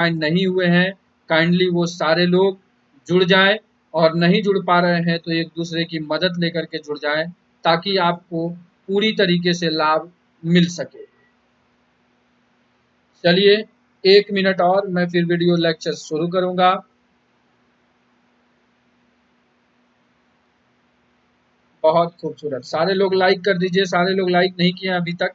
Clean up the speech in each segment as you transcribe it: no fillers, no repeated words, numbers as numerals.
Join नहीं हुए हैं, काइंडली वो सारे लोग जुड़ जाएं, और नहीं जुड़ पा रहे हैं तो एक दूसरे की मदद लेकर के जुड़ जाएं, ताकि आपको पूरी तरीके से लाभ मिल सके। चलिए 1 मिनट और मैं फिर वीडियो लेक्चर शुरू करूंगा। बहुत खूबसूरत, सारे लोग लाइक कर दीजिए, सारे लोग लाइक नहीं किए अभी तक।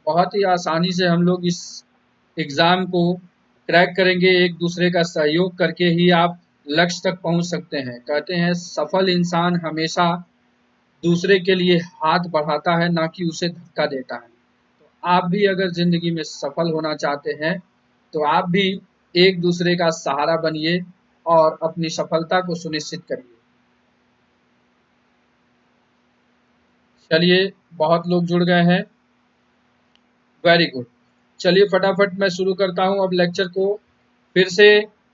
बहुत ही आसानी से हम लोग इस एग्जाम को क्रैक करेंगे, एक दूसरे का सहयोग करके ही आप लक्ष्य तक पहुंच सकते हैं। कहते हैं सफल इंसान हमेशा दूसरे के लिए हाथ बढ़ाता है, ना कि उसे धक्का देता है। तो आप भी अगर जिंदगी में सफल होना चाहते हैं तो आप भी एक दूसरे का सहारा बनिए और अपनी सफलता को सुनिश्चित करिए। चलिए बहुत लोग जुड़ गए हैं, वेरी गुड। चलिए फटाफट मैं शुरू करता हूं अब लेक्चर को। फिर से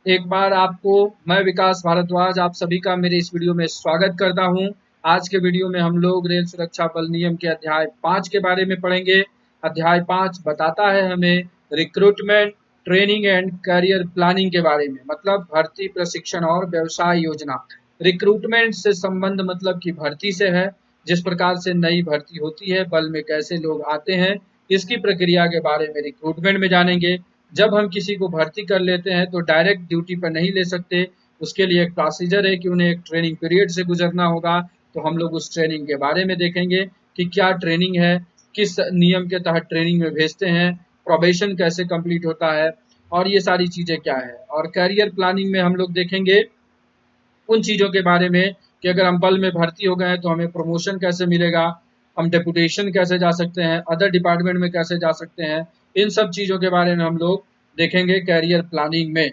एक बार आपको मैं विकास भारद्वाज आप सभी का मेरे इस वीडियो में स्वागत करता हूं। आज के वीडियो में हम लोग रेल सुरक्षा बल नियम के अध्याय 5 के बारे में पढ़ेंगे। अध्याय 5 बताता है हमें recruitment, training and career planning के बारे में, मतलब भर्ती, प्रशिक्षण और व्यवसाय योजना। रिक्रूटमेंट से संबंध मतलब कि भर्ती से है, जिस प्रकार से नई भर्ती होती है, बल में कैसे लोग आते हैं, इसकी प्रक्रिया के बारे में रिक्रूटमेंट में जानेंगे। जब हम किसी को भर्ती कर लेते हैं तो डायरेक्ट ड्यूटी पर नहीं ले सकते, उसके लिए एक प्रोसीजर है कि उन्हें एक ट्रेनिंग पीरियड से गुजरना होगा। तो हम लोग उस ट्रेनिंग के बारे में देखेंगे कि क्या ट्रेनिंग है, किस नियम के तहत ट्रेनिंग में भेजते हैं, प्रोबेशन कैसे कंप्लीट होता है, और ये सारी चीजें क्या है। और करियर प्लानिंग में हम लोग देखेंगे उन चीज़ों के बारे में कि अगर हम बल में भर्ती हो गए हैं तो हमें प्रमोशन कैसे मिलेगा, हम डेपुटेशन कैसे जा सकते हैं, अदर डिपार्टमेंट में कैसे जा सकते हैं, इन सब चीज़ों के बारे में हम लोग देखेंगे कैरियर प्लानिंग में।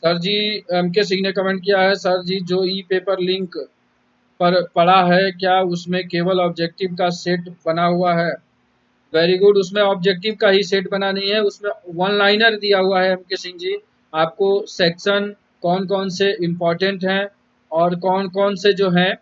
सर जी, एम के सिंह ने कमेंट किया है, सर जी जो ई पेपर लिंक पर पड़ा है क्या उसमें केवल ऑब्जेक्टिव का सेट बना हुआ है? वेरी गुड, उसमें ऑब्जेक्टिव का ही सेट बना नहीं है, उसमें वन लाइनर दिया हुआ है एम के सिंह जी। आपको सेक्शन कौन कौन से इम्पोर्टेंट हैं और कौन कौन से जो हैं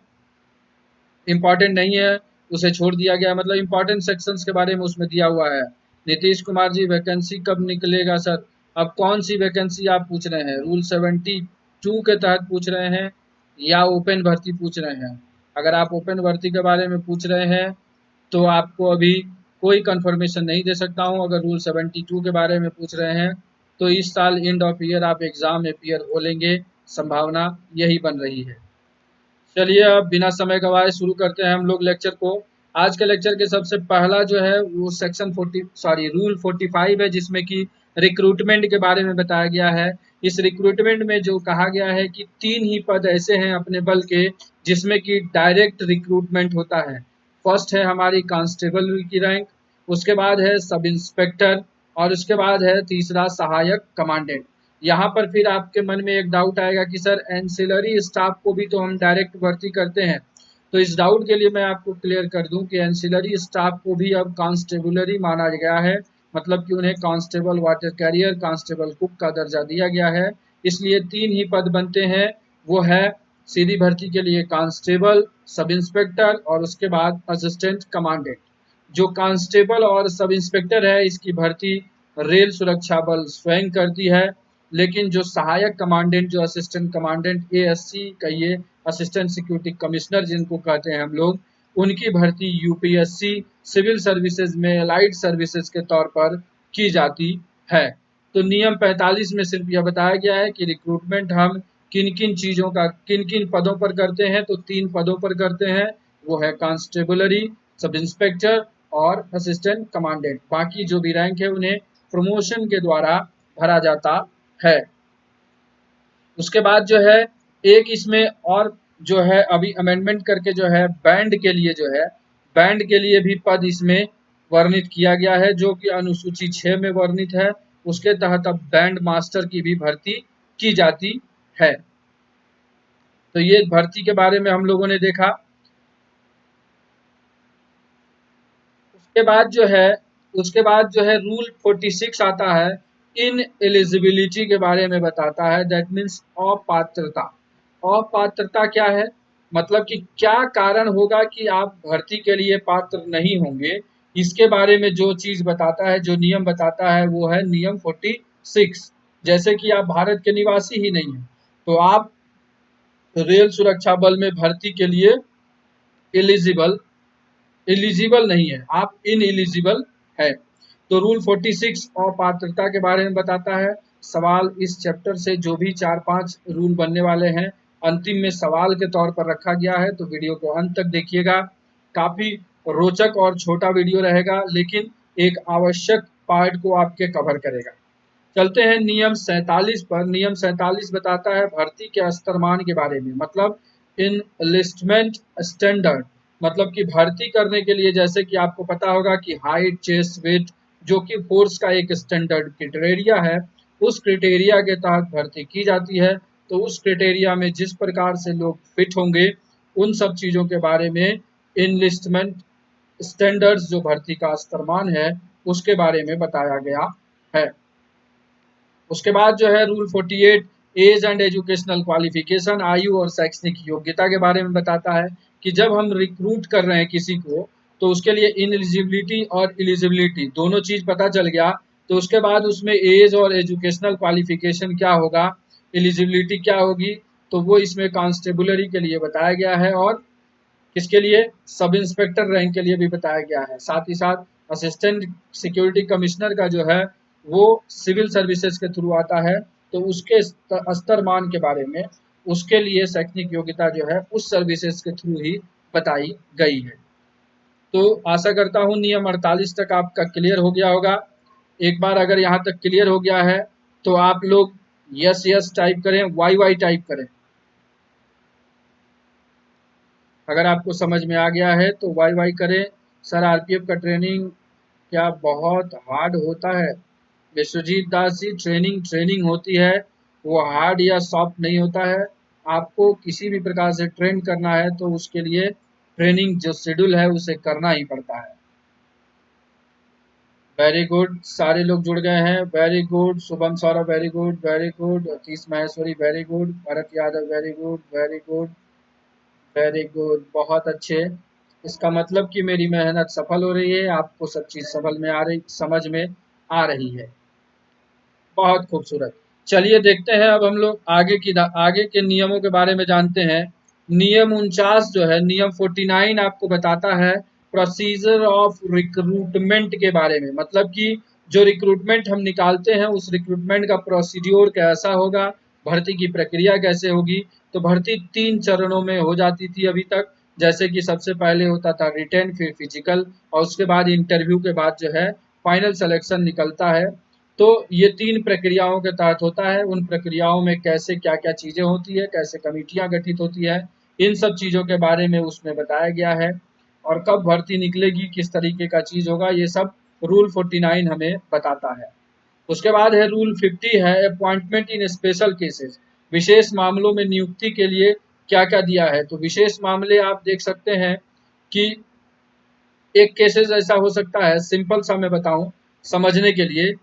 इम्पोर्टेंट नहीं है उसे छोड़ दिया गया, मतलब इम्पोर्टेंट सेक्शंस के बारे में उसमें दिया हुआ है। नीतीश कुमार जी वैकेंसी कब निकलेगा सर? अब कौन सी वैकेंसी आप पूछ रहे हैं, रूल 72 के तहत पूछ रहे हैं या ओपन भर्ती पूछ रहे हैं? अगर आप ओपन भर्ती के बारे में पूछ रहे हैं तो आपको अभी कोई कंफर्मेशन नहीं दे सकता हूं। अगर रूल 72 के बारे में पूछ रहे हैं तो इस साल एंड ऑफ ईयर आप एग्जाम में अपीयर हो लेंगे, संभावना यही बन रही है। चलिए अब बिना समय गवाए शुरू करते हैं हम लोग लेक्चर को। आज के लेक्चर के सबसे पहला जो है वो सेक्शन 40 रूल 45 है, जिसमें कि रिक्रूटमेंट के बारे में बताया गया है। इस रिक्रूटमेंट में जो कहा गया है कि 3 ही पद ऐसे हैं अपने बल के जिसमें कि डायरेक्ट रिक्रूटमेंट होता है। फर्स्ट है हमारी कांस्टेबल की रैंक, उसके बाद है सब इंस्पेक्टर, और उसके बाद है तीसरा सहायक कमांडेंट। यहाँ पर फिर आपके मन में एक डाउट आएगा कि सर एंसिलरी स्टाफ को भी तो हम डायरेक्ट भर्ती करते हैं। तो इस डाउट के लिए मैं आपको क्लियर कर दूं कि एंसिलरी स्टाफ को भी अब कांस्टेबुलरी माना गया है, मतलब कि उन्हें constable water career, constable cook का दर्जा दिया गया है। इसलिए 3 ही पद बनते हैं, वो है सीधी भर्ती के लिए कांस्टेबल, सब इंस्पेक्टर और उसके बाद असिस्टेंट कमांडेंट। जो कांस्टेबल और सब इंस्पेक्टर है इसकी भर्ती रेल सुरक्षा बल स्वयं करती है, लेकिन जो सहायक कमांडेंट, जो असिस्टेंट कमांडेंट एएससी कहिए, असिस्टेंट सिक्योरिटी कमिश्नर जिनको कहते हैं हम लोग, उनकी भर्ती यूपीएससी सिविल सर्विसेज में एलाइड सर्विसेज के तौर पर की जाती है। तो नियम 45 में सिर्फ यह बताया गया है कि रिक्रूटमेंट हम किन किन चीज़ों का किन किन पदों पर करते हैं, तो 3 पदों पर करते हैं, वो है कांस्टेबलरी, सब इंस्पेक्टर और असिस्टेंट कमांडेंट। बाकी जो भी रैंक है उन्हें प्रमोशन के द्वारा भरा जाता है। उसके बाद जो है एक इसमें और जो है अभी अमेंडमेंट करके जो है बैंड के लिए जो है, बैंड के लिए भी पद इसमें वर्णित किया गया है, जो कि अनुसूची 6 में वर्णित है। उसके तहत अब बैंड मास्टर की भी भर्ती की जाती है। तो ये भर्ती के बारे में हम लोगों ने देखा। उसके बाद जो है उसके बाद जो है रूल 46 आता है, इन एलिजिबिलिटी के बारे में बताता है, दैट मीन्स अपात्रता। अपात्रता क्या है, मतलब कि क्या कारण होगा कि आप भर्ती के लिए पात्र नहीं होंगे, इसके बारे में जो चीज बताता है, जो नियम बताता है, वो है नियम 46। जैसे कि आप भारत के निवासी ही नहीं है तो आप रेल सुरक्षा बल में भर्ती के लिए एलिजिबल एलिजिबल नहीं है, आप इन एलिजिबल है। तो रूल 46 और पात्रता के बारे में बताता है। सवाल इस चैप्टर से जो भी 4-5 रूल बनने वाले हैं, अंतिम में सवाल के तौर पर रखा गया है, तो वीडियो को अंत तक देखिएगा। काफी रोचक और छोटा वीडियो रहेगा, लेकिन एक आवश्यक पार्ट को आपके कवर करेगा। चलते हैं नियम 47 पर। नियम 47 बताता है भर्ती के स्तरमान के बारे में, मतलब इनलिस्टमेंट स्टैंडर्ड, मतलब कि भर्ती करने के लिए, जैसे कि आपको पता होगा कि हाइट, चेस्ट, वेट, जो कि फोर्स का एक स्टैंडर्ड क्राइटेरिया है, उस क्राइटेरिया के तहत भर्ती की जाती है। तो उस क्राइटेरिया में जिस प्रकार से लोग फिट होंगे, उन सब चीजों के बारे में इनलिस्टमेंट स्टैंडर्ड्स, जो भर्ती का स्तरमान है, उसके बारे में बताया गया है। उसके बाद जो है rule 48 age and educational qualification, आयु और शैक्षणिक योग्यता के बारे में बताता है कि जब हम रिक्रूट कर रहे हैं किसी को, तो उसके लिए इनएलिजिबिलिटी और एलिजिबिलिटी दोनों चीज पता चल गया, तो उसके बाद उसमें एज और एजुकेशनल क्वालिफिकेशन क्या होगा, एलिजिबिलिटी क्या होगी, तो वो इसमें कांस्टेबुलरी के लिए बताया गया है, और किसके लिए, सब इंस्पेक्टर रैंक के लिए भी बताया गया है। साथ ही साथ असिस्टेंट सिक्योरिटी कमिश्नर का जो है वो सिविल सर्विसेज के थ्रू आता है, तो उसके स्तरमान के बारे में, उसके लिए शैक्षणिक योग्यता जो है उस सर्विसेज के थ्रू ही बताई गई है। तो आशा करता हूँ नियम 48 तक आपका क्लियर हो गया होगा। एक बार अगर यहाँ तक क्लियर हो गया है तो आप लोग यस यस टाइप करें, वाई वाई टाइप करें। अगर आपको समझ में आ गया है तो वाई वाई करें। सर आरपीएफ का ट्रेनिंग क्या बहुत हार्ड होता है? विश्वजीत दास जी, ट्रेनिंग ट्रेनिंग होती है, वो हार्ड या सॉफ्ट नहीं होता है। आपको किसी भी प्रकार से ट्रेन करना है तो उसके लिए ट्रेनिंग जो शेड्यूल है उसे करना ही पड़ता है। वेरी गुड, सारे लोग जुड़ गए हैं, very good. Shubham Saurabh very good, very good. Atish Maheshwari very good, Bharat Yadav very good, very good, very good, बहुत अच्छे। इसका मतलब कि मेरी मेहनत सफल हो रही है, आपको सब चीज सफल में आ रही, समझ में आ रही है। बहुत खूबसूरत। चलिए देखते हैं अब हम लोग आगे के नियमों के बारे में जानते हैं। नियम 49 जो है, नियम 49 आपको बताता है प्रोसीजर ऑफ रिक्रूटमेंट के बारे में, मतलब कि जो रिक्रूटमेंट हम निकालते हैं उस रिक्रूटमेंट का प्रोसीड्योर कैसा होगा, भर्ती की प्रक्रिया कैसे होगी। तो भर्ती 3 चरणों में हो जाती थी अभी तक, जैसे कि सबसे पहले होता था रिटेन, फिर फिजिकल, और उसके बाद इंटरव्यू के बाद जो है फाइनल सिलेक्शन निकलता है। तो ये 3 प्रक्रियाओं के तहत होता है। उन प्रक्रियाओं में कैसे क्या-क्या चीज़ें होती है, कैसे कमिटियाँ गठित होती है, इन सब चीज़ों के बारे में उसमें बताया गया है, और कब भर्ती निकलेगी, किस तरीके का चीज़ होगा, ये सब रूल 49 हमें बताता है। उसके बाद है रूल 50 है अपॉइंटमेंट इन स्पेशल केसेस, विशेष मामलों में नियुक्ति के लिए क्या-क्या दिया है। तो विशेष मामले आप देख सकते हैं कि एक केसेस ऐसा हो सकता है, सिंपल सा मैं बताऊं समझने के लिए,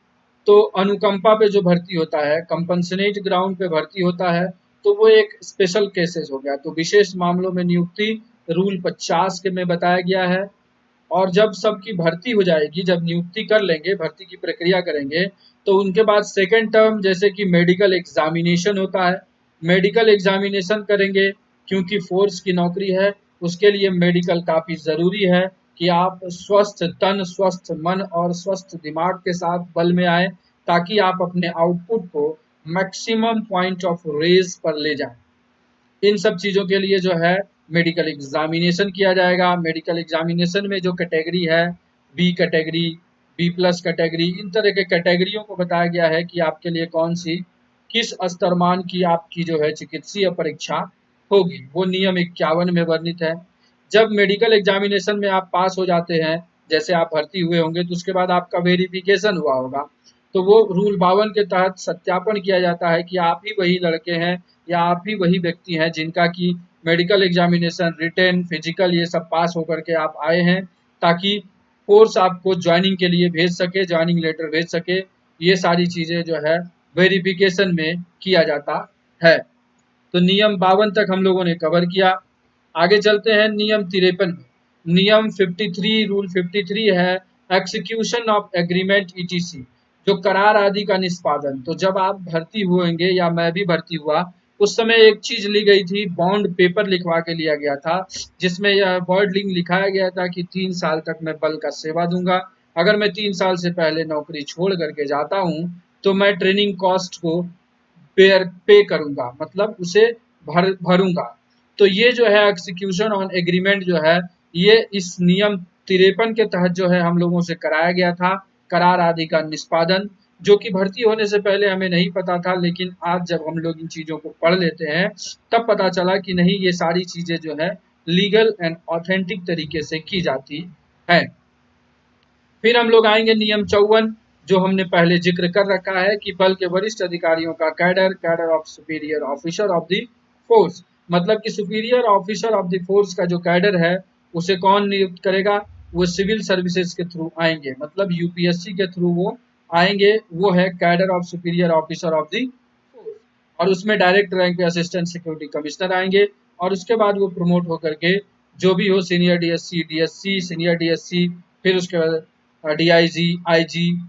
तो अनुकंपा पे जो भर्ती होता है, कंपनसेट ग्राउंड पे भर्ती होता है, तो वो एक स्पेशल केसेस हो गया। तो विशेष मामलों में नियुक्ति रूल 50 के में बताया गया है। और जब सबकी भर्ती हो जाएगी, जब नियुक्ति कर लेंगे, भर्ती की प्रक्रिया करेंगे, तो उनके बाद सेकेंड टर्म जैसे कि मेडिकल एग्जामिनेशन होता है, मेडिकल एग्जामिनेशन करेंगे, क्योंकि फोर्स की नौकरी है, उसके लिए मेडिकल काफ़ी ज़रूरी है कि आप स्वस्थ तन, स्वस्थ मन और स्वस्थ दिमाग के साथ बल में आए, ताकि आप अपने आउटपुट को मैक्सिमम पॉइंट ऑफ रेज पर ले जाएं। इन सब चीज़ों के लिए जो है मेडिकल एग्जामिनेशन किया जाएगा। मेडिकल एग्जामिनेशन में जो कैटेगरी है, B category, B plus category, इन तरह के कैटेगरियों को बताया गया है कि आपके लिए कौन सी, किस स्तरमान की आपकी जो है चिकित्सीय परीक्षा होगी, वो नियम 51 में वर्णित है। जब मेडिकल एग्जामिनेशन में आप पास हो जाते हैं, जैसे आप भर्ती हुए होंगे, तो उसके बाद आपका वेरिफिकेशन हुआ होगा, तो वो रूल 52 के तहत सत्यापन किया जाता है कि आप ही वही लड़के हैं या आप ही वही व्यक्ति हैं जिनका कि मेडिकल एग्जामिनेशन, रिटेन, फिजिकल ये सब पास होकर के आप आए हैं, ताकि फोर्स आपको ज्वाइनिंग के लिए भेज सके, ज्वाइनिंग लेटर भेज सके, ये सारी चीजें जो है वेरिफिकेशन में किया जाता है। तो नियम 52 तक हम लोगों ने कवर किया। आगे चलते हैं नियम 53 में। नियम 53 रूल 53 है एक्सिक्यूशन ऑफ एग्रीमेंट ईटीसी, जो करार आदि का निष्पादन। तो जब आप भर्ती हुएंगे या मैं भी भर्ती हुआ, उस समय एक चीज ली गई थी, बॉन्ड पेपर लिखवा के लिया गया था, जिसमें यह वर्डिंग लिखाया गया था कि 3 साल तक मैं बल का सेवा दूंगा। अगर मैं 3 साल से पहले नौकरी छोड़ करके जाता हूं तो मैं ट्रेनिंग कॉस्ट को पे करूंगा, मतलब उसे भरूंगा। तो ये जो है एक्सिक्यूशन ऑन एग्रीमेंट जो है, ये इस नियम 53 के तहत जो है हम लोगों से कराया गया था, करार आदि का निष्पादन, जो कि भर्ती होने से पहले हमें नहीं पता था, लेकिन आज जब हम लोग इन चीजों को पढ़ लेते हैं तब पता चला कि नहीं, ये सारी चीजें जो है लीगल एंड ऑथेंटिक तरीके से की जाती है। फिर हम लोग आएंगे नियम 54, जो हमने पहले जिक्र कर रखा है कि बल के वरिष्ठ अधिकारियों का cadre of superior officer of the force, मतलब कि superior officer of the force का जो कैडर है उसे कौन नियुक्त करेगा? वो सिविल सर्विसेज के थ्रू आएंगे, मतलब यूपीएससी के थ्रू वो आएंगे। वो है cadre of superior officer of the force, और उसमें डायरेक्ट रैंक पे असिस्टेंट सिक्योरिटी कमिश्नर आएंगे, और उसके बाद वो प्रमोट होकर के जो भी हो सीनियर डीएससी सीनियर डीएससी, फिर उसके बाद डीआईजी आईजी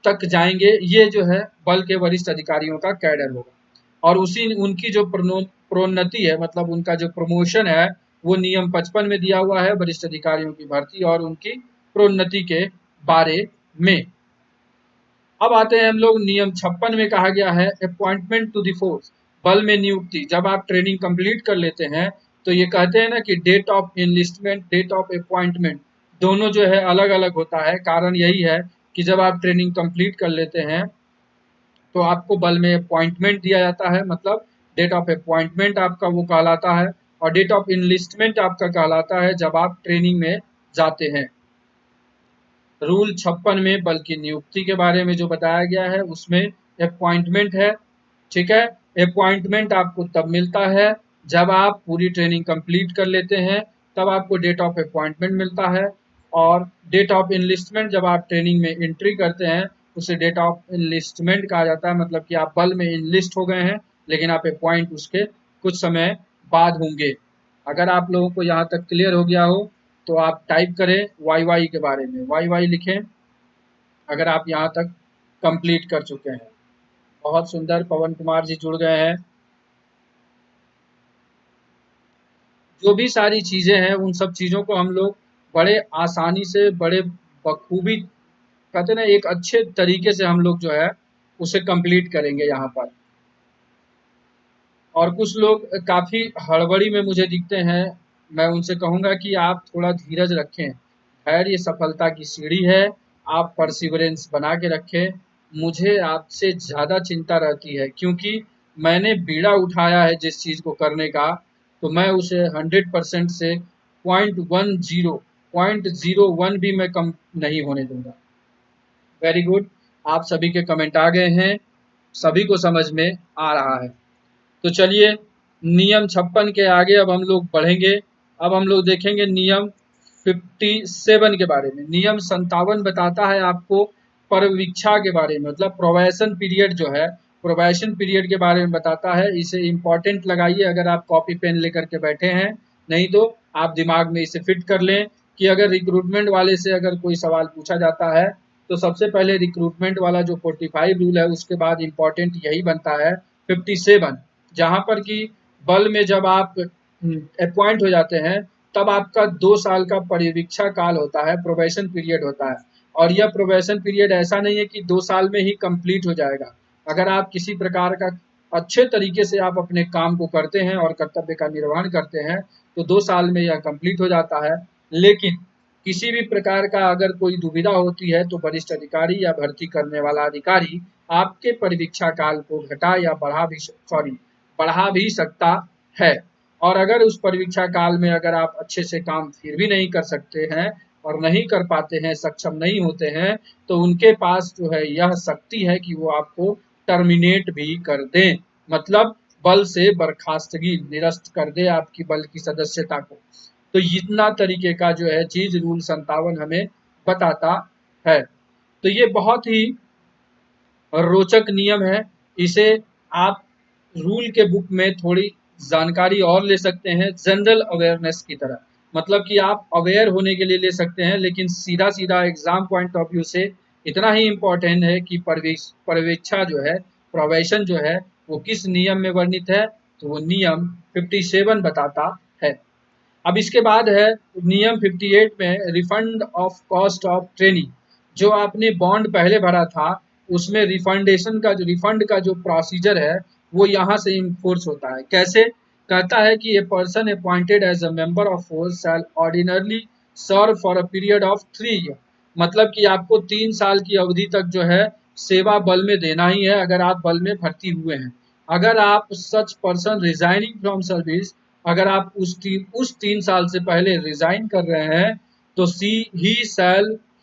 तक जाएंगे। ये जो है बल के वरिष्ठ अधिकारियों का कैडर होगा, और उसी उनकी जो प्रोन्नति है, मतलब उनका जो प्रमोशन है, वो नियम 55 में दिया हुआ है, वरिष्ठ अधिकारियों की भर्ती और उनकी प्रोन्नति के बारे में। अब आते हैं हम लोग नियम 56 में कहा गया है अपॉइंटमेंट टू द फोर्स, बल में नियुक्ति। जब आप ट्रेनिंग कंप्लीट कर लेते हैं तो ये कहते हैं ना कि date of enlistment, date of appointment दोनों जो है अलग अलग होता है। कारण यही है कि जब आप ट्रेनिंग कंप्लीट कर लेते हैं तो आपको बल में अपॉइंटमेंट दिया जाता है, मतलब डेट ऑफ अपॉइंटमेंट आपका वो कहलाता है, और डेट ऑफ इनलिस्टमेंट आपका कहलाता है जब आप ट्रेनिंग में जाते हैं। रूल 56 में बल की नियुक्ति के बारे में जो बताया गया है उसमें अपॉइंटमेंट है, ठीक है। अपॉइंटमेंट आपको तब मिलता है जब आप पूरी ट्रेनिंग कंप्लीट कर लेते हैं, तब आपको डेट ऑफ अपॉइंटमेंट मिलता है। और डेट ऑफ इनलिस्टमेंट जब आप ट्रेनिंग में एंट्री करते हैं उसे डेट ऑफ इनलिस्टमेंट कहा जाता है, मतलब कि आप बल में इनलिस्ट हो गए हैं लेकिन आप अपॉइंट उसके कुछ समय बाद होंगे। अगर आप लोगों को यहाँ तक क्लियर हो गया हो तो आप टाइप करें वाई के बारे में, वाई लिखें अगर आप यहाँ तक कंप्लीट कर चुके हैं। बहुत सुंदर, पवन कुमार जी जुड़ गए हैं। जो भी सारी चीजें हैं उन सब चीजों को हम लोग बड़े आसानी से, बड़े बखूबी, कहते ना, एक अच्छे तरीके से हम लोग जो है उसे कंप्लीट करेंगे यहाँ पर। और कुछ लोग काफी हड़बड़ी में मुझे दिखते हैं, मैं उनसे कहूंगा कि आप थोड़ा धीरज रखें। धैर्य सफलता की सीढ़ी है, आप परसिवरेंस बना के रखें। मुझे आपसे ज्यादा चिंता रहती है क्योंकि मैंने बीड़ा उठाया है जिस चीज को करने का, तो मैं उसे 100% से 0.1 भी मैं कम नहीं होने दूंगा। वेरी गुड, आप सभी के कमेंट आ गए हैं, सभी को समझ में आ रहा है। तो चलिए नियम 56 के आगे अब हम लोग बढ़ेंगे। अब हम लोग देखेंगे नियम 57 के बारे में। नियम 57 बताता है आपको परिवीक्षा के बारे में, मतलब प्रोबेशन पीरियड जो है, प्रोबेशन पीरियड के बारे में बताता है। इसे इम्पोर्टेंट लगाइए अगर आप कॉपी पेन लेकर के बैठे हैं, नहीं तो आप दिमाग में इसे फिट कर लें कि अगर रिक्रूटमेंट वाले से अगर कोई सवाल पूछा जाता है तो सबसे पहले रिक्रूटमेंट वाला जो 45 रूल है उसके बाद इम्पोर्टेंट यही बनता है 57, जहां पर कि बल में जब आप अपॉइंट हो जाते हैं तब आपका 2 साल का परिवीक्षा काल होता है, प्रोबेशन पीरियड होता है। और यह प्रोबेशन पीरियड ऐसा नहीं है कि 2 साल में ही कंप्लीट हो जाएगा। अगर आप किसी प्रकार का अच्छे तरीके से आप अपने काम को करते हैं और कर्तव्य का निर्वहन करते हैं तो 2 साल में यह कंप्लीट हो जाता है। लेकिन किसी भी प्रकार का अगर कोई दुविधा होती है तो वरिष्ठ अधिकारी या भर्ती करने वाला अधिकारी आपके परिवीक्षा काल को घटा या बढ़ा भी सकता है। और अगर उस परिवीक्षा काल में अगर आप अच्छे से काम फिर भी नहीं कर सकते हैं और नहीं कर पाते हैं, सक्षम नहीं होते हैं, तो उनके पास जो है यह शक्ति है कि वो आपको टर्मिनेट भी कर दें, मतलब बल से बर्खास्तगी, निरस्त कर दे आपकी बल की सदस्यता को। तो इतना तरीके का जो है चीज रूल 57 हमें बताता है। तो ये बहुत ही रोचक नियम है। इसे आप रूल के बुक में थोड़ी जानकारी और ले सकते हैं जनरल अवेयरनेस की तरह, मतलब कि आप अवेयर होने के लिए ले सकते हैं, लेकिन सीधा सीधा एग्जाम पॉइंट ऑफ व्यू से इतना ही इम्पोर्टेंट है कि पर्यवेक्षा जो है, प्रोबेशन जो है, वो किस नियम में वर्णित है, तो वो नियम 57 बताता है। अब इसके बाद है नियम 58 में refund of cost of training. जो आपने बॉन्ड पहले भरा था उसमें रिफंड का जो प्रोसीजर है वो यहाँ से इन्फोर्स होता है। कैसे? कहता है कि a person appointed as a member of force shall ordinarily serve for a period of 3 year. मतलब कि आपको 3 साल की अवधि तक जो है सेवा बल में देना ही है अगर आप बल में भर्ती हुए हैं। अगर आप such person resigning from service, अगर आप उस 3 साल से पहले रिजाइन कर रहे हैं तो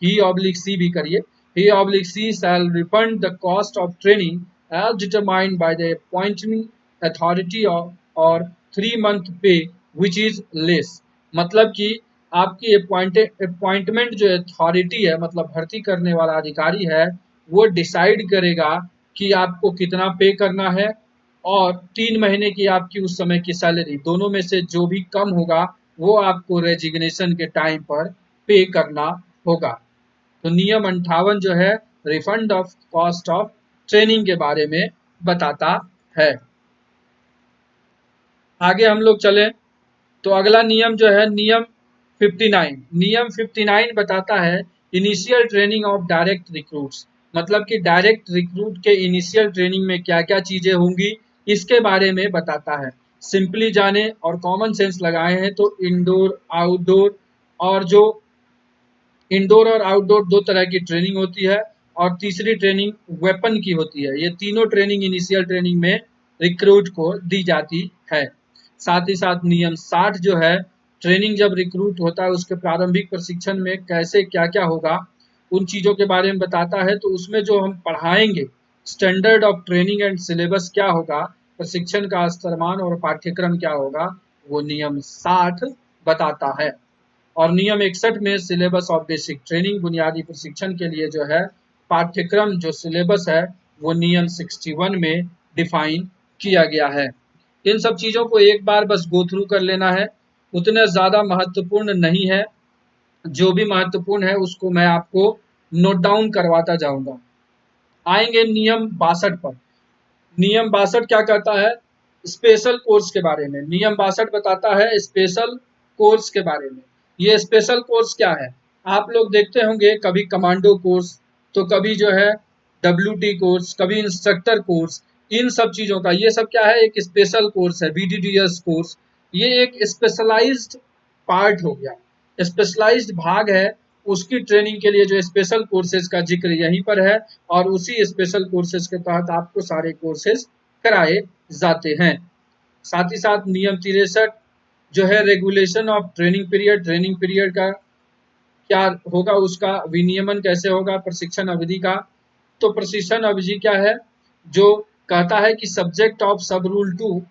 ही ऑब्लिक सी भी करिए, he oblique C shall refund the cost of training as determined by the appointing authority or 3 month pay which is less। मतलब कि आपकी अपॉइंटमेंट जो अथॉरिटी है, मतलब भर्ती करने वाला अधिकारी है, वो डिसाइड करेगा कि आपको कितना पे करना है, और 3 महीने की आपकी उस समय की सैलरी, दोनों में से जो भी कम होगा वो आपको रेजिग्नेशन के टाइम पर पे करना होगा। तो नियम 58 जो है refund of cost of training के बारे में बताता है। आगे हम लोग चलें तो अगला नियम जो है नियम 59। नियम 59 बताता है initial training of direct recruits. मतलब कि डायरेक्ट रिक्रूट के इनिशियल ट्रेनिंग में क्या क्या चीजें होंगी इसके बारे में बताता है। सिंपली जाने और कॉमन सेंस लगाए हैं तो इंडोर आउटडोर, और जो इंडोर और आउटडोर दो तरह की ट्रेनिंग होती है, और तीसरी ट्रेनिंग वेपन की होती है। ये तीनों ट्रेनिंग इनिशियल ट्रेनिंग में रिक्रूट को दी जाती है। साथ ही साथ नियम 60 जो है ट्रेनिंग जब रिक्रूट होता है उसके प्रारंभिक प्रशिक्षण में कैसे क्या क्या होगा उन चीजों के बारे में बताता है। तो उसमें जो हम पढ़ाएंगे standard of training and syllabus क्या होगा, प्रशिक्षण का स्तरमान और पाठ्यक्रम क्या होगा, वो नियम 60 बताता है। और नियम 61 में सिलेबस ऑफ बेसिक ट्रेनिंग, बुनियादी प्रशिक्षण के लिए जो है पाठ्यक्रम जो सिलेबस है वो नियम 61 में डिफाइन किया गया है। इन सब चीजों को एक बार बस गो थ्रू कर लेना है, उतने ज्यादा महत्वपूर्ण नहीं है। जो भी महत्वपूर्ण है उसको मैं आपको नोट डाउन करवाता जाऊंगा। आएंगे नियम 62 पर। नियम 62 क्या कहता है? स्पेशल कोर्स के बारे में। नियम 62 बताता है स्पेशल कोर्स के बारे में। ये स्पेशल कोर्स क्या है? आप लोग देखते होंगे कभी कमांडो कोर्स, तो कभी जो है WT कोर्स, कभी इंस्ट्रक्टर कोर्स, इन सब चीजों का ये सब क्या है? एक स्पेशल कोर्स है, BDDS कोर्स। ये एक स्पेशलाइज्ड पार्ट हो गया, स्पेशलाइज्ड भाग है। उसकी ट्रेनिंग के लिए जो स्पेशल कोर्सेज का जिक्र यहीं पर है, और उसी स्पेशल कोर्सेज के तहत आपको सारे कोर्सेज कराए जाते हैं। साथ ही साथ नियम 63 जो है regulation of training period. Training period का क्या होगा, उसका विनियमन कैसे होगा प्रशिक्षण अवधि का। तो प्रशिक्षण अवधि क्या है? जो कहता है कि सब्जेक्ट ऑफ सब rule 2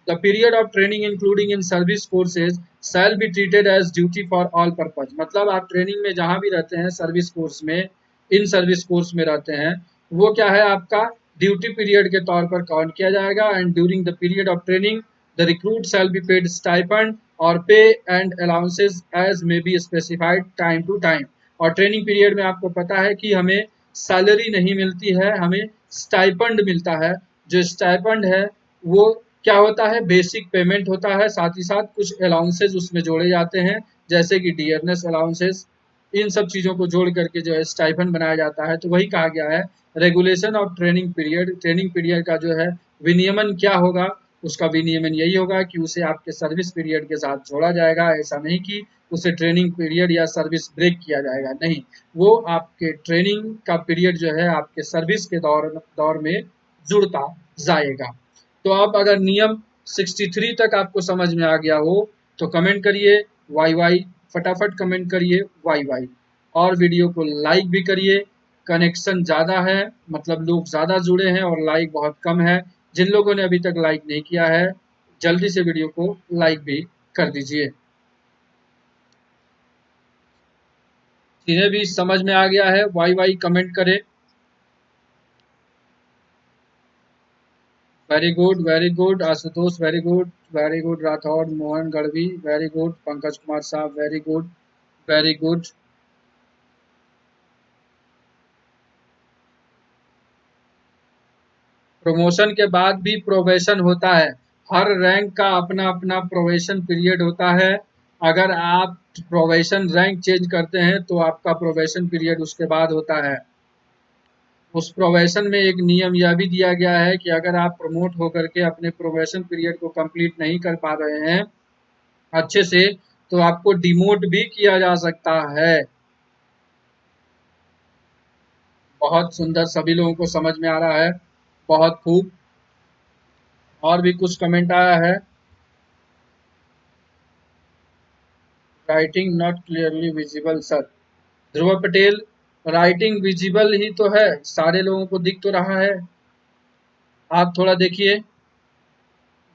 the period of training including in service courses shall be treated as duty for all purpose। मतलब आप ट्रेनिंग में जहां भी रहते हैं सर्विस कोर्स में, इन सर्विस कोर्स में रहते हैं, वो क्या है आपका ड्यूटी पीरियड के तौर पर काउंट किया जाएगा। And during the period of training the recruit shall be paid stipend और pay and allowances as may be specified time to time. और ट्रेनिंग पीरियड में आपको पता है कि हमें सैलरी नहीं मिलती है, हमें स्टाइपेंड मिलता है। जो स्टाइपेंड है वो क्या होता है? बेसिक पेमेंट होता है। साथ ही साथ कुछ अलाउंसेज उसमें जोड़े जाते हैं, जैसे कि डियरनेस अलाउंसेस। इन सब चीजों को जोड़ करके जो है स्टाइपेंड बनाया जाता है। तो वही कहा गया है regulation of training period. Training period का जो है विनियमन क्या होगा, उसका विनियमन यही होगा कि उसे आपके सर्विस पीरियड के साथ जोड़ा जाएगा। ऐसा नहीं कि उसे ट्रेनिंग पीरियड या सर्विस ब्रेक किया जाएगा, नहीं, वो आपके ट्रेनिंग का पीरियड जो है आपके सर्विस के दौर में जुड़ता जाएगा। तो आप अगर नियम 63 तक आपको समझ में आ गया हो तो कमेंट करिए वाई वाई, फटाफट कमेंट करिए वाई वाई, और वीडियो को लाइक भी करिए। कनेक्शन ज़्यादा है, मतलब लोग ज़्यादा जुड़े हैं और लाइक बहुत कम है। जिन लोगों ने अभी तक लाइक नहीं किया है जल्दी से वीडियो को लाइक भी कर दीजिए। जिन्हें भी समझ में आ गया है वाई वाई कमेंट करें। Very good Ashutosh, very good Rathore, Mohan Gadhvi, very good Pankaj Kumar साहब, very good, very good. Promotion के बाद भी प्रोबेशन होता है, हर रैंक का अपना अपना प्रोबेशन पीरियड होता है। अगर आप प्रोबेशन रैंक चेंज करते हैं तो आपका प्रोबेशन पीरियड उसके बाद होता है। उस प्रोबेशन में एक नियम यह भी दिया गया है कि अगर आप प्रमोट होकर के अपने प्रोबेशन पीरियड को कंप्लीट नहीं कर पा रहे हैं अच्छे से, तो आपको डिमोट भी किया जा सकता है। बहुत सुंदर, सभी लोगों को समझ में आ रहा है, बहुत खूब। और भी कुछ कमेंट आया है। Writing not clearly visible sir. Dhruv Patel, writing visible ही तो है, सारे लोगों को दिख तो रहा है। आप थोड़ा देखिए,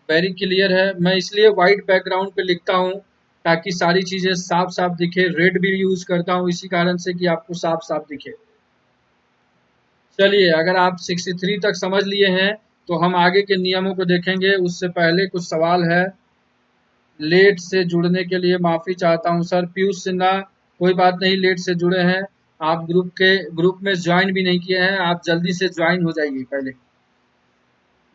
वेरी क्लियर है। मैं इसलिए व्हाइट बैकग्राउंड पे लिखता हूँ ताकि सारी चीजें साफ साफ दिखे। रेड भी यूज करता हूँ इसी कारण से कि आपको साफ साफ दिखे। चलिए, अगर आप 63 तक समझ लिए हैं तो हम आगे के नियमों को देखेंगे। उससे पहले कुछ सवाल है। लेट से जुड़ने के लिए माफी चाहता हूं सर। पीयूष सिन्हा, कोई बात नहीं, लेट से जुड़े हैं आप, ग्रुप में ज्वाइन भी नहीं किए हैं, आप जल्दी से ज्वाइन हो जाइए पहले।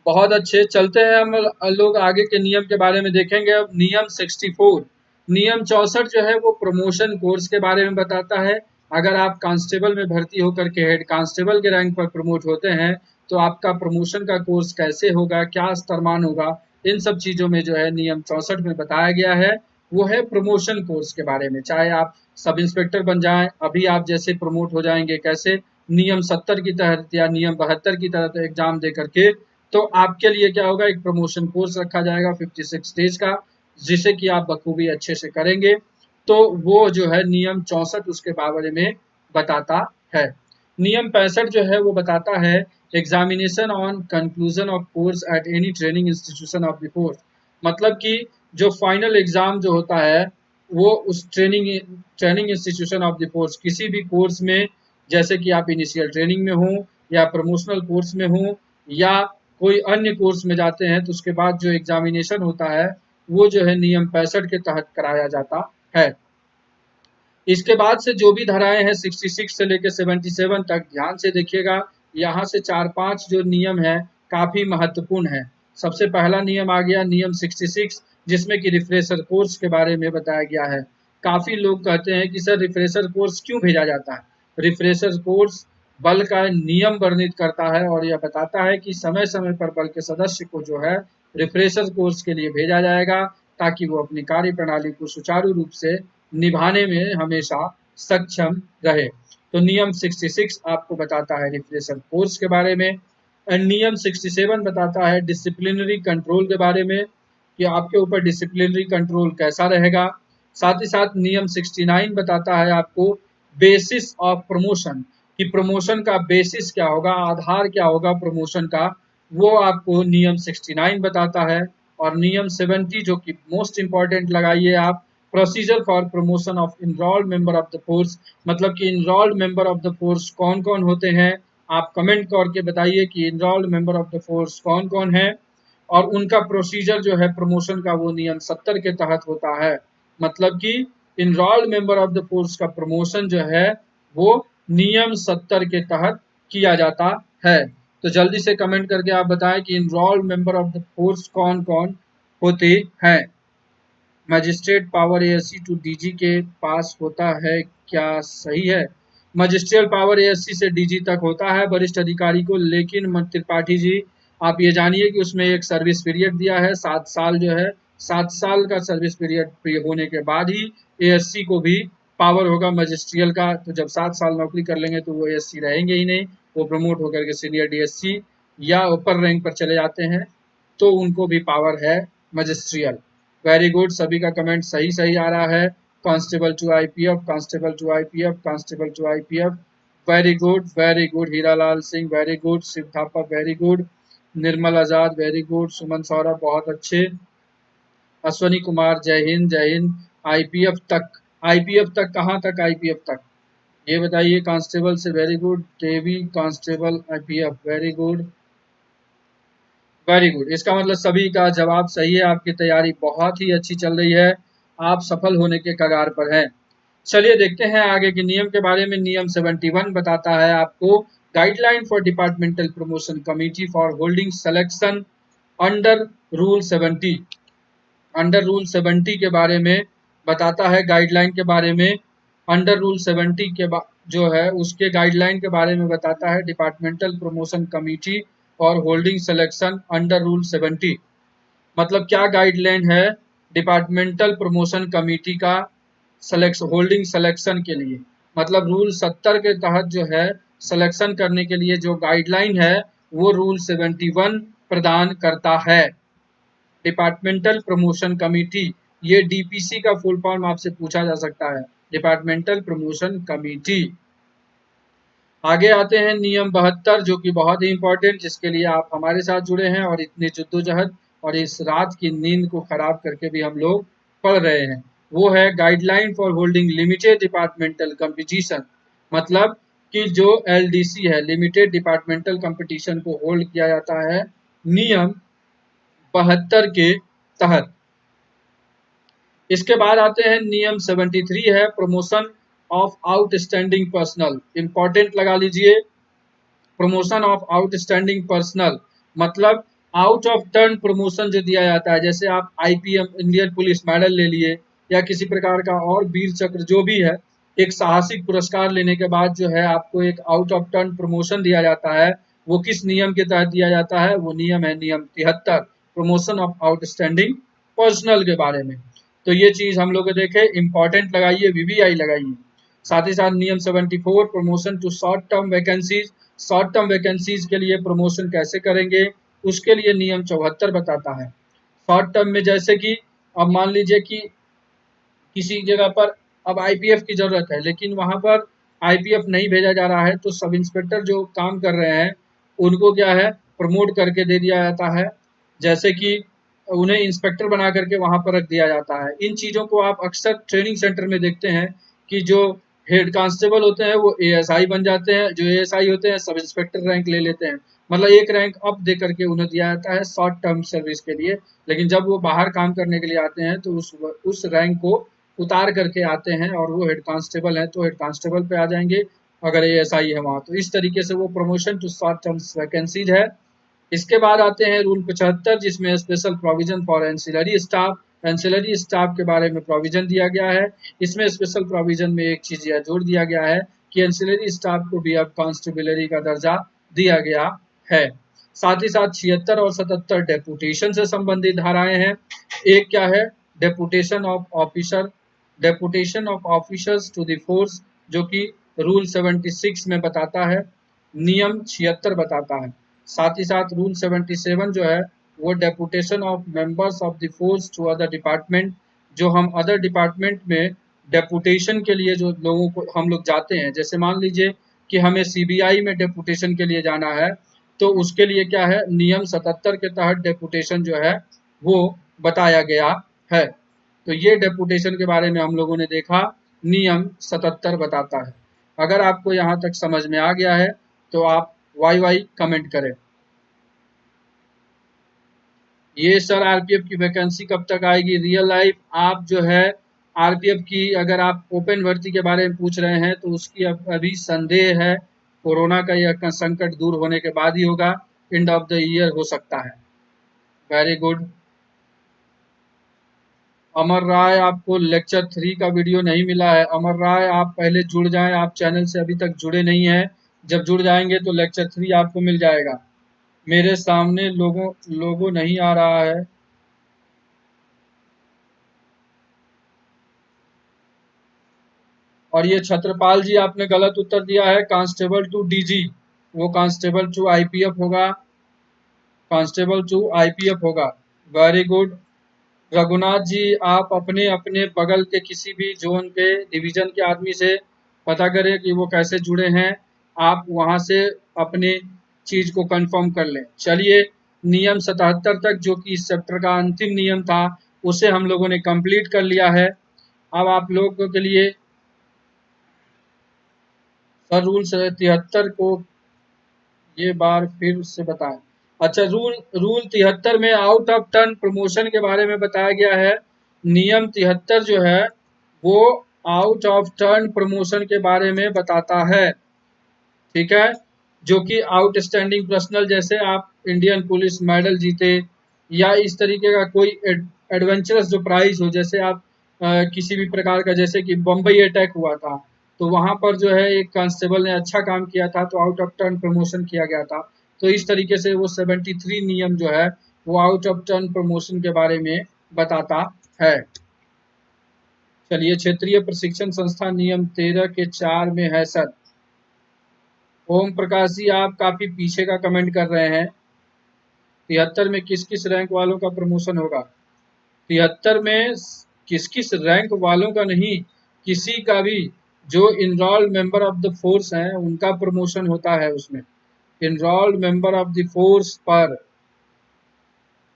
बहुत अच्छे, चलते हैं हम लोग आगे के नियम के बारे में देखेंगे। अब नियम 64, नियम 64 जो है वो प्रमोशन कोर्स के बारे में बताता है। अगर आप कांस्टेबल में भर्ती होकर के हेड कांस्टेबल के रैंक पर प्रमोट होते हैं तो आपका प्रमोशन का कोर्स कैसे होगा, क्या स्तरमान होगा, इन सब चीजों में जो है नियम 64 में बताया गया है। वो है प्रमोशन कोर्स के बारे में। चाहे आप सब इंस्पेक्टर बन जाएं, अभी आप जैसे प्रमोट हो जाएंगे कैसे, नियम 70 की तहत या नियम 72 की तहत एग्जाम दे करके, तो आपके लिए क्या होगा, एक प्रमोशन कोर्स रखा जाएगा 56 डेज का, जिसे कि आप बखूबी अच्छे से करेंगे। तो वो जो है नियम 64 उसके बारे में बताता है। नियम 65 जो है वो बताता है examination on conclusion of course at any training institution of the force. मतलब कि जो फाइनल एग्जाम जो होता है वो उस training institution of the force, किसी भी कोर्स में, जैसे कि आप इनिशियल ट्रेनिंग में हो या प्रमोशनल कोर्स में हो या कोई अन्य कोर्स में जाते हैं, तो उसके बाद जो एग्जामिनेशन होता है वो जो है नियम 65 के तहत कराया जाता है। इसके बाद से जो भी धाराएं हैं 66 से लेकर 77 तक, ध्यान से देखिएगा, यहाँ से 4-5 जो नियम है काफी महत्वपूर्ण है। सबसे पहला नियम आ गया नियम 66, जिसमें कि रिफ्रेशर कोर्स के बारे में बताया गया है। काफी लोग कहते हैं कि सर रिफ्रेशर कोर्स क्यों भेजा जाता है। रिफ्रेशर कोर्स बल का नियम वर्णित करता है और यह बताता है कि समय समय पर बल के सदस्य को जो है रिफ्रेशर कोर्स के लिए भेजा जाएगा, ताकि वो अपनी कार्य प्रणाली को सुचारू रूप से निभाने में हमेशा सक्षम रहे। तो नियम 66 आपको बताता है रिफ्रेशर कोर्स के बारे में। नियम 67 बताता है डिसिप्लिनरी कंट्रोल के बारे में, कि आपके ऊपर डिसिप्लिनरी कंट्रोल कैसा रहेगा। साथ ही साथ नियम 69 बताता है आपको बेसिस ऑफ प्रमोशन, कि प्रमोशन का बेसिस क्या होगा, आधार क्या होगा प्रमोशन का, वो आपको नियम 69 बताता है। और नियम 70 जो कि मोस्ट इंपॉर्टेंट लगाइए आप, procedure for promotion of enrolled member of the force. मतलब कि enrolled member of the force कौन कौन होते हैं, आप कमेंट करके बताइए कि enrolled member of the force कौन कौन है, और उनका प्रोसीजर जो है प्रमोशन का वो नियम 70 के तहत होता है। मतलब कि enrolled member of the force का प्रमोशन जो है वो नियम 70 के तहत किया जाता है। तो जल्दी से कमेंट करके आप बताएं कि enrolled member of the force कौन कौन होते हैं। Magistrate power ASC to DG के पास होता है, क्या सही है? मजिस्ट्रियल पावर एएससी से डीजी तक होता है वरिष्ठ अधिकारी को, लेकिन त्रिपाठी जी आप ये जानिए कि उसमें एक सर्विस पीरियड दिया है 7 साल जो है, 7 साल का सर्विस पीरियड होने के बाद ही एएससी को भी पावर होगा मजिस्ट्रियल का। तो जब 7 साल नौकरी कर लेंगे तो वो एएससी रहेंगे ही नहीं, वो प्रमोट होकर के सीनियर डीएससी या ऊपर रैंक पर चले जाते हैं, तो उनको भी पावर है मजिस्ट्रियल। वेरी गुड, सभी का कमेंट सही सही आ रहा है। Constable to IPF, constable to IPF, constable to IPF, very good. Hiralal Singh very good, Shiv Thapa very good, Nirmal Azad very good, Suman Saurabh बहुत अच्छे, अश्वनी कुमार जय हिंद जय हिंद। आईपीएफ तक, आईपीएफ तक कहाँ तक, आईपीएफ तक ये बताइए कांस्टेबल से। Very good. टेवी constable IPF, very good very good. इसका मतलब सभी का जवाब सही है, आपकी तैयारी बहुत ही अच्छी चल रही है, आप सफल होने के कगार पर हैं। चलिए देखते हैं आगे के नियम के बारे में। नियम 71 बताता है आपको guideline for departmental promotion committee for holding selection under rule 70। Under rule 70 के बारे में बताता है, गाइडलाइन के बारे में। अंडर रूल 70 के जो है उसके गाइडलाइन के बारे में बताता है, डिपार्टमेंटल प्रमोशन कमेटी और होल्डिंग सिलेक्शन अंडर रूल 70। मतलब क्या गाइडलाइन है डिपार्टमेंटल प्रमोशन कमेटी का होल्डिंग सिलेक्शन के लिए। मतलब रूल 70 के तहत जो है सिलेक्शन करने के लिए जो गाइडलाइन है वो रूल 71 प्रदान करता है। डिपार्टमेंटल प्रमोशन कमेटी, ये डीपीसी का फुल फॉर्म आपसे पूछा जा सकता है, डिपार्टमेंटल प्रमोशन कमेटी। आगे आते हैं नियम 72, जो कि बहुत ही इंपॉर्टेंट, जिसके लिए आप हमारे साथ जुड़े हैं और इतनी जद्दोजहद और इस रात की नींद को खराब करके भी हम लोग पढ़ रहे हैं। वो है guideline for holding limited departmental competition. मतलब कि जो एलडीसी है, लिमिटेड डिपार्टमेंटल कंपटीशन को होल्ड किया जाता है नियम 72 के तहत। इसके बाद आते हैं नियम 73 है promotion of outstanding personal. Important लगा लीजिए, प्रमोशन ऑफ आउटस्टैंडिंग पर्सनल मतलब आउट ऑफ टर्न प्रमोशन जो दिया जाता है। जैसे आप आईपीएम इंडियन पुलिस मेडल ले लिए या किसी प्रकार का और वीर चक्र जो भी है, एक साहसिक पुरस्कार लेने के बाद जो है आपको एक आउट ऑफ टर्न प्रमोशन दिया जाता है। वो किस नियम के तहत दिया जाता है? वो नियम है नियम 73, प्रमोशन ऑफ आउटस्टैंडिंग पर्सनल के बारे में। तो ये चीज हम लोग देखे, इंपॉर्टेंट लगाइए, वीवीआई लगाइए। साथ ही साथ नियम 74 promotion to short term vacancies. Short term vacancies के लिए प्रमोशन कैसे करेंगे उसके लिए नियम 74 बताता है। शॉर्ट टर्म में जैसे कि अब मान लीजिए कि किसी जगह पर अब आईपीएफ की जरूरत है, लेकिन वहां पर आईपीएफ नहीं भेजा जा रहा है, तो सब इंस्पेक्टर जो काम कर रहे हैं उनको क्या है, प्रमोट करके दे दिया जाता है। जैसे कि उन्हें इंस्पेक्टर बना करके वहां पर रख दिया जाता है। इन चीजों को आप अक्सर ट्रेनिंग सेंटर में देखते हैं कि जो हेड कांस्टेबल होते हैं वो एएसआई बन जाते हैं, जो एएसआई होते हैं सब इंस्पेक्टर रैंक ले लेते हैं। मतलब एक रैंक अप दे करके उन्हें दिया जाता है शॉर्ट टर्म सर्विस के लिए। लेकिन जब वो बाहर काम करने के लिए आते हैं तो उस रैंक को उतार करके आते हैं और वो हेड कांस्टेबल है तो हेड कांस्टेबल पे आ जाएंगे, अगर एएसआई है वहां। तो इस तरीके से वो promotion to short term vacancies है। इसके बाद आते हैं रूल 75, जिसमें special provision for ancillary staff. Ancillary staff के बारे में प्रोविजन दिया गया है। इसमें स्पेशल प्रोविजन में एक चीज यह जोड़ दिया गया है कि एंसिलरी स्टाफ को भी अब कांस्टेबलरी का दर्जा दिया गया है। साथ ही साथ 76 और 77 डेपुटेशन से संबंधित धाराएं हैं। एक क्या है, deputation of officer, deputation of officers to the force, जो कि रूल 76 में बताता है, नियम 76 बताता है। साथ ही साथ रूल 77 जो है वो deputation of members of the force to other department, जो हम अदर डिपार्टमेंट में डेपुटेशन के लिए जो लोगों को हम लोग जाते हैं, जैसे मान लीजिए कि हमें सीबीआई में डेपुटेशन के लिए जाना है, तो उसके लिए क्या है, नियम 77 के तहत डेपुटेशन जो है वो बताया गया है। तो ये डेपुटेशन के बारे में हम लोगों ने देखा, नियम 77 बताता है। अगर आपको यहाँ तक समझ में आ गया है तो आप वाई वाई कमेंट करें। ये सर आरपीएफ की वैकेंसी कब तक आएगी? रियल लाइफ आप जो है आरपीएफ की, अगर आप ओपन भर्ती के बारे में पूछ रहे हैं तो उसकी अभी संदेह है। कोरोना का यह संकट दूर होने के बाद ही होगा, एंड ऑफ द ईयर हो सकता है। Very good. अमर राय, आपको लेक्चर 3 का वीडियो नहीं मिला है। अमर राय आप पहले जुड़ जाएं, आप चैनल से अभी तक जुड़े नहीं हैं। जब जुड़ जाएंगे तो लेक्चर 3 आपको मिल जाएगा। मेरे सामने लोगो नहीं आ रहा है। और ये छत्रपाल जी आपने गलत उत्तर दिया है, कांस्टेबल टू डीजी, वो कांस्टेबल टू आईपीएफ होगा, कांस्टेबल टू आईपीएफ होगा। Very good. रघुनाथ जी आप अपने अपने बगल के किसी भी जोन के डिवीजन के आदमी से पता करें कि वो कैसे जुड़े हैं, आप वहां से अपने चीज को कंफर्म कर लें। चलिए नियम 77 तक, जो कि इस चैप्टर का अंतिम नियम था, उसे हम लोगों ने कंप्लीट कर लिया है। अब आप लोगों के लिए सर रूल 73 को ये बार फिर से बताएं। अच्छा, रूल रूल 73 में आउट ऑफ टर्न प्रमोशन के बारे में बताया गया है। नियम 73 जो है वो आउट ऑफ टर्न प्रमोशन के बारे में बताता है, ठीक है। जो कि आउटस्टैंडिंग पर्सनल, जैसे आप इंडियन पुलिस मेडल जीते या इस तरीके का कोई एडवेंचरस जो प्राइज हो, जैसे आप किसी भी प्रकार का, जैसे कि बम्बई अटैक हुआ था तो वहां पर जो है एक कांस्टेबल ने अच्छा काम किया था तो आउट ऑफ टर्न प्रमोशन किया गया था। तो इस तरीके से वो 73 नियम जो है वो आउट ऑफ टर्न प्रमोशन के बारे में बताता है। चलिए, क्षेत्रीय प्रशिक्षण संस्था नियम 13 के 4 में है सर। ओम प्रकाश जी, आप काफी पीछे का कमेंट कर रहे हैं। 73 में किस किस रैंक वालों का प्रमोशन होगा? 73 में किस किस रैंक वालों का नहीं, किसी का भी जो enrolled member of the force हैं उनका प्रमोशन होता है उसमें। Enrolled member of the force पर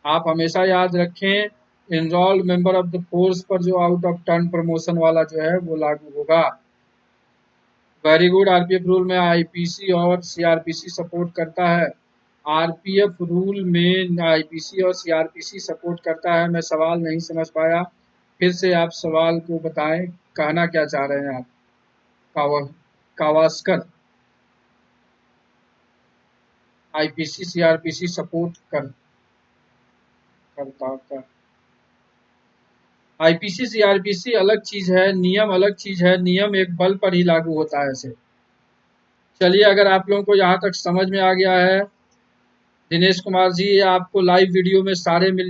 आप हमेशा याद रखें, enrolled member of the force पर जो आउट ऑफ टर्न प्रमोशन वाला जो है वो लागू होगा। Very good. आरपीएफ रूल में आईपीसी और सीआरपीसी सपोर्ट करता है। आरपीएफ रूल में आईपीसी और सीआरपीसी सपोर्ट करता है। मैं सवाल नहीं समझ पाया, फिर से आप सवाल को बताएं, कहना क्या चाह रहे हैं आप? कावास्कर, आईपीसी सीआरपीसी सपोर्ट करता था। आईपीसी सीआरपीसी अलग चीज है, नियम अलग चीज है। नियम एक बल पर ही लागू होता है ऐसे। चलिए, अगर आप लोगों को यहाँ तक समझ में आ गया है, दिनेश कुमार जी, आपको लाइव वीडियो में सारे मिल जाए।